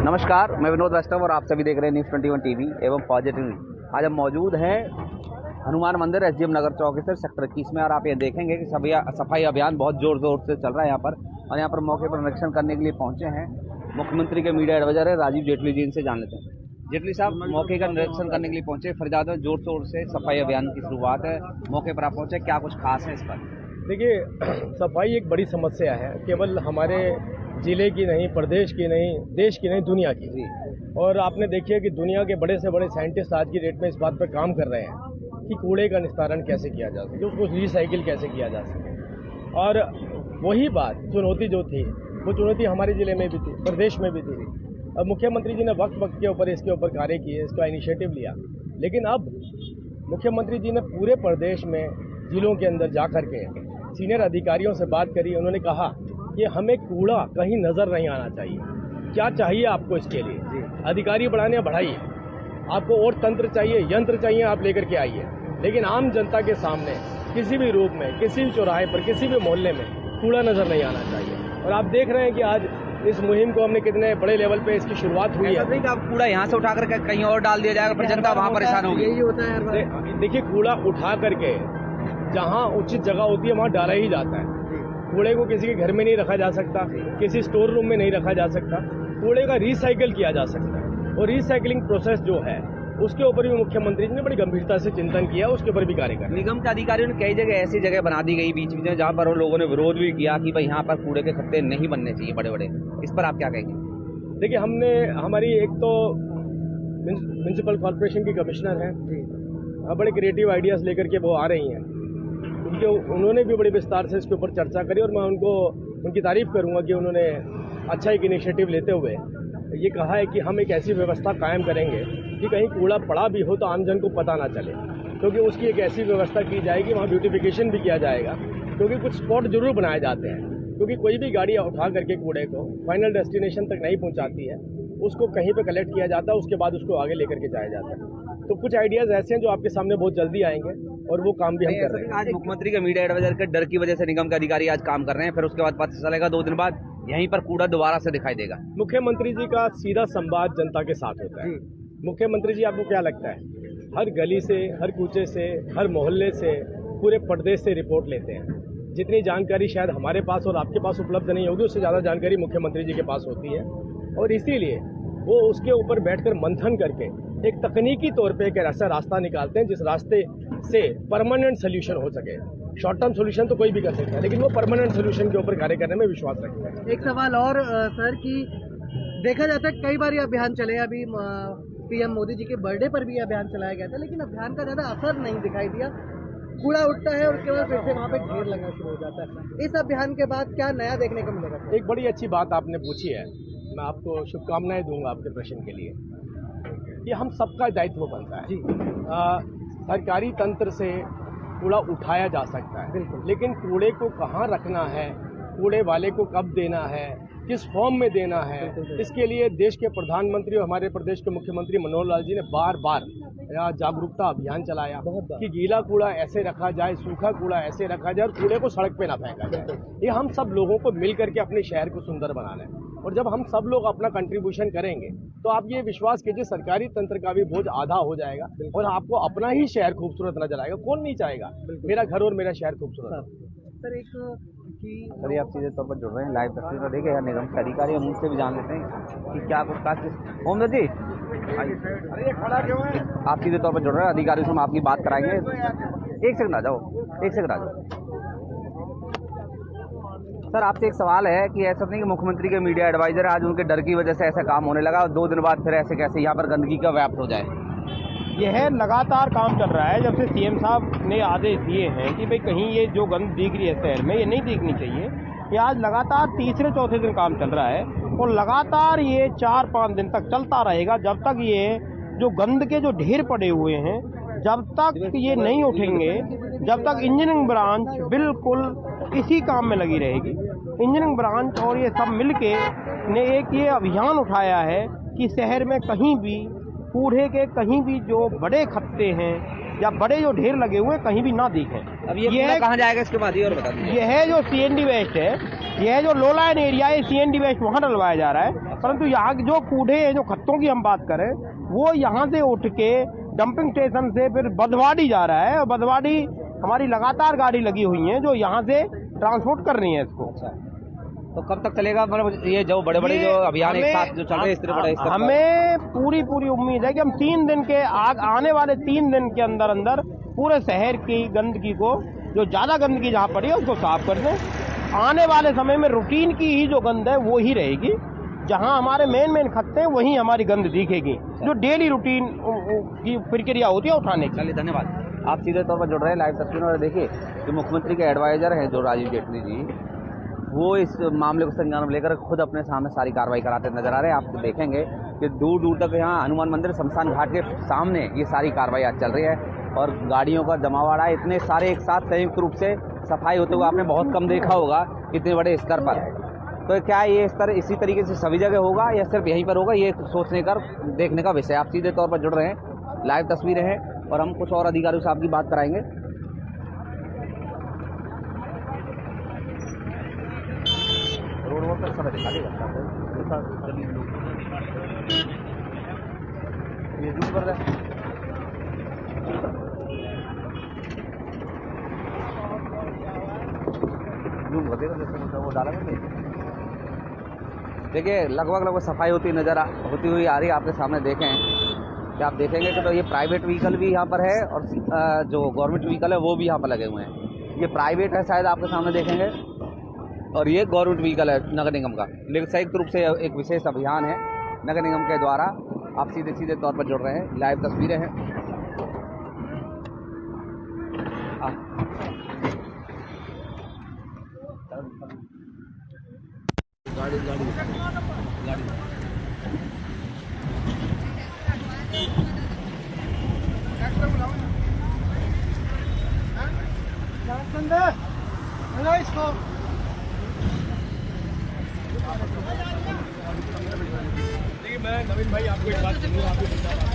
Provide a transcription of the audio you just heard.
नमस्कार, मैं विनोद वैष्णव और आप सभी देख रहे हैं न्यूज़ 21 टीवी एवं पॉजिटिव। आज हम मौजूद हैं हनुमान मंदिर SGM नगर चौक से सेक्टर 21 में और आप ये देखेंगे कि सफाई अभियान बहुत जोर शोर से चल रहा है यहाँ पर। और यहाँ पर मौके पर निरीक्षण करने के लिए पहुँचे हैं मुख्यमंत्री के मीडिया एडवाइजर है राजीव जेटली जी। इनसे जान लेते हैं। जेटली साहब, मौके का निरीक्षण करने के लिए पहुँचे, फरीदाबाद में जोर शोर से सफाई अभियान की शुरुआत है, मौके पर आप पहुँचे, क्या कुछ खास है इस पर? देखिए, सफाई एक बड़ी समस्या है, केवल हमारे ज़िले की नहीं, प्रदेश की नहीं, देश की नहीं, दुनिया की। और आपने देखिए कि दुनिया के बड़े से बड़े साइंटिस्ट आज की डेट में इस बात पर काम कर रहे हैं कि कूड़े का निस्तारण कैसे किया जा सके, उसको रिसाइकिल कैसे किया जा सके। और वही बात चुनौती जो थी, वो चुनौती हमारे ज़िले में भी थी, प्रदेश में भी थी। और मुख्यमंत्री जी ने वक्त के ऊपर इसके ऊपर कार्य किए, इसका इनिशिएटिव लिया। लेकिन अब मुख्यमंत्री जी ने पूरे प्रदेश में ज़िलों के अंदर जा कर के सीनियर अधिकारियों से बात करी। उन्होंने कहा कि हमें कूड़ा कहीं नज़र नहीं आना चाहिए। क्या चाहिए आपको इसके लिए? अधिकारी बढ़ाने बढ़ाइए, आपको और तंत्र चाहिए, यंत्र चाहिए, आप लेकर के आइए। लेकिन आम जनता के सामने किसी भी रूप में, किसी भी चौराहे पर, किसी भी मोहल्ले में कूड़ा नज़र नहीं आना चाहिए। और आप देख रहे हैं कि आज इस मुहिम को हमने कितने बड़े लेवल पे इसकी शुरुआत हुई है। नहीं कि आप कूड़ा यहाँ से उठा करके कहीं और डाल दिया जाएगा, फिर जनता वहाँ परेशान होगी। यही होता है। देखिए, कूड़ा उठा करके जहाँ उचित जगह होती है वहाँ डाला ही जाता है। कूड़े को किसी के घर में नहीं रखा जा सकता, किसी स्टोर रूम में नहीं रखा जा सकता। कूड़े का रिसाइकिल किया जा सकता है। और रिसाइकिलिंग प्रोसेस जो है उसके ऊपर भी मुख्यमंत्री जी ने बड़ी गंभीरता से चिंतन किया, उसके ऊपर भी कार्य कर। निगम के अधिकारियों ने कई जगह ऐसी जगह बना दी गई बीच में जहाँ पर लोगों ने विरोध भी किया कि भाई यहाँ पर कूड़े के खत्ते नहीं बनने चाहिए बड़े बड़े। इस पर आप क्या कहेंगे? देखिए, हमारी एक तो म्यूनसिपल कॉर्पोरेशन की कमिश्नर हैं, बड़े क्रिएटिव आइडियाज़ लेकर के वो आ रही हैं। उन्होंने भी बड़ी विस्तार से इसके ऊपर चर्चा करी और मैं उनकी तारीफ करूंगा कि उन्होंने अच्छा एक इनिशिएटिव लेते हुए ये कहा है कि हम एक ऐसी व्यवस्था कायम करेंगे कि कहीं कूड़ा पड़ा भी हो तो आमजन को पता ना चले, क्योंकि उसकी एक ऐसी व्यवस्था की जाएगी, वहाँ ब्यूटिफिकेशन भी किया जाएगा। क्योंकि कुछ स्पॉट जरूर बनाए जाते हैं, क्योंकि कोई भी गाड़ी उठा करके कूड़े को फाइनल डेस्टिनेशन तक नहीं पहुँचाती है, उसको कहीं पर कलेक्ट किया जाता है, उसके बाद उसको आगे लेकर के जाया जाता है। तो कुछ आइडियाज़ ऐसे हैं जो आपके सामने बहुत जल्दी आएंगे और वो काम भी हम कर रहे हैं। आज मुख्यमंत्री के मीडिया एडवाइजर के डर की वजह से निगम के अधिकारी आज काम कर रहे हैं, फिर उसके बाद पता चलेगा 2 दिन बाद यहीं पर कूड़ा दोबारा से दिखाई देगा। मुख्यमंत्री जी का सीधा संवाद जनता के साथ होता है। मुख्यमंत्री जी, आपको क्या लगता है, हर गली से, हर कूचे से, हर मोहल्ले से, पूरे प्रदेश से रिपोर्ट लेते हैं। जितनी जानकारी शायद हमारे पास और आपके पास उपलब्ध नहीं होगी, उससे ज़्यादा जानकारी मुख्यमंत्री जी के पास होती है। और इसीलिए वो उसके ऊपर बैठकर मंथन करके एक तकनीकी तौर पे एक ऐसा रास्ता निकालते हैं जिस रास्ते से परमानेंट सोल्यूशन हो सके। शॉर्ट टर्म सोल्यूशन तो कोई भी कर सकता है, लेकिन वो परमानेंट सोल्यूशन के ऊपर कार्य करने में विश्वास रखते हैं। एक सवाल और सर, कि देखा जाता है कई बार ये अभियान चले, अभी PM मोदी जी के बर्थडे पर भी अभियान चलाया गया था, लेकिन अभियान का ज़्यादा असर नहीं दिखाई दिया। कूड़ा उठता है और उसके बाद फिर से वहाँ पे ढेर लगना शुरू हो जाता है। इस अभियान के बाद क्या नया देखने को मिलेगा? एक बड़ी अच्छी बात आपने पूछी है, मैं आपको शुभकामनाएं दूंगा आपके प्रश्न के लिए। ये हम सबका दायित्व बनता है। सरकारी तंत्र से कूड़ा उठाया जा सकता है, लेकिन कूड़े को कहाँ रखना है, कूड़े वाले को कब देना है, किस फॉर्म में देना है, इसके लिए देश के प्रधानमंत्री और हमारे प्रदेश के मुख्यमंत्री मनोहर लाल जी ने बार बार जागरूकता अभियान चलाया कि गीला कूड़ा ऐसे रखा जाए, सूखा कूड़ा ऐसे रखा जाए और कूड़े को सड़क पे ना फेंका जाए। ये हम सब लोगों को मिल करके अपने शहर को सुंदर बनाना है। और जब हम सब लोग अपना कंट्रीब्यूशन करेंगे तो आप ये विश्वास कीजिए, सरकारी तंत्र का भी बोझ आधा हो जाएगा और आपको अपना ही शहर खूबसूरत नजर आएगा। कौन नहीं चाहेगा मेरा घर और मेरा शहर खूबसूरत? सर, एक सर, आप सीधे तौर पर जुड़ रहे हैं, लाइव तस्वीर में देखे निगम के अधिकारी, हम उनसे भी जान लेते हैं कि क्या कुछ खास। ओम जी, आप सीधे तौर पर जुड़ रहे हैं, अधिकारियों से हम आपकी बात कराएंगे। एक सेकंड आ जाओ। सर, आपसे एक सवाल है कि ऐसा नहीं कि मुख्यमंत्री के मीडिया एडवाइजर आज उनके डर की वजह से ऐसा काम होने लगा और 2 दिन बाद फिर ऐसे कैसे यहाँ पर गंदगी का व्याप्त हो जाए? यह लगातार काम चल रहा है। जब से CM साहब ने आदेश दिए हैं कि भाई कहीं ये जो गंद दिख रही है शहर में, ये नहीं दिखनी चाहिए, ये आज लगातार तीसरे चौथे दिन काम चल रहा है और लगातार ये 4-5 दिन तक चलता रहेगा, जब तक ये जो गंद के जो ढेर पड़े हुए हैं, जब तक ये नहीं उठेंगे, जब तक इंजीनियरिंग ब्रांच बिल्कुल इसी काम में लगी रहेगी। इंजीनियरिंग ब्रांच और ये सब मिलके ने एक ये अभियान उठाया है कि शहर में कहीं भी कूड़े के कहीं भी जो बड़े खत्ते हैं या बड़े जो ढेर लगे हुए कहीं भी ना दिखें। अब ये कूड़ा कहाँ जाएगा इसके बाद, ये और बता दीजिए। यह जो सीएनडी वेस्ट है, यह जो लो लाइन एरिया है, सीएनडी वेस्ट वहाँ डलवाया जा रहा है, परंतु यहाँ के जो कूड़े हैं, जो खत्तों की हम बात करें, वो यहाँ से उठ के डंपिंग स्टेशन से फिर बदवाड़ी जा रहा है, और बदवाड़ी हमारी लगातार गाड़ी लगी हुई है जो यहाँ से ट्रांसपोर्ट कर रही है इसको। तो कब तक चलेगा, मतलब ये जो बड़े बड़े जो अभियान एक साथ जो चल रहे हैं इस तरह बड़ा, हमें पूरी उम्मीद है कि हम 3 दिन के आने वाले 3 दिन के अंदर अंदर पूरे शहर की गंदगी को, जो ज्यादा गंदगी जहाँ पड़ी है उसको साफ कर दें। आने वाले समय में रूटीन की ही जो गंद है वो ही रहेगी, जहाँ हमारे मेन खत्ते हैं वहीं हमारी गंद दिखेगी, जो डेली रूटीन की प्रक्रिया होती है उठाने की। चलिए धन्यवाद। आप सीधे तौर पर जुड़ रहे हैं लाइव तस्वीरों में। देखिए जो मुख्यमंत्री के एडवाइजर हैं जो राजीव जेटली जी, वो इस मामले को संज्ञान में लेकर खुद अपने सामने सारी कार्रवाई कराते नजर आ रहे हैं। आप देखेंगे कि दूर दूर तक यहाँ हनुमान मंदिर शमशान घाट के सामने ये सारी कार्रवाई आज चल रही है और गाड़ियों का जमावड़ा है। इतने सारे एक साथ संयुक्त रूप से सफाई होते हुए आपने बहुत कम देखा होगा इतने बड़े स्तर पर। तो क्या ये स्तर इसी तरीके से सभी जगह होगा या सिर्फ यहीं पर होगा, ये सोचने का देखने का विषय। आप सीधे तौर पर जुड़ रहे हैं, लाइव तस्वीरें हैं और हम कुछ और अधिकारियों से आपकी बात कराएंगे। रोड पर समय दिखा देगा ये दूर पर है। वो डाला देखिए लगभग सफाई होती हुई आ रही है आपके सामने। देखें कि आप देखेंगे कि तो ये प्राइवेट व्हीकल भी यहाँ पर है और जो गवर्नमेंट व्हीकल है वो भी यहाँ पर लगे हुए हैं। ये प्राइवेट है शायद आपके सामने देखेंगे और ये गवर्नमेंट व्हीकल है नगर निगम का, लेकिन संयुक्त रूप से एक विशेष अभियान है नगर निगम के द्वारा। आप सीधे तौर पर जुड़ रहे हैं, लाइव तस्वीरें हैं। गाड़ी इसको देखिए मैं नवीन भाई आपको एक बात कहूँगा,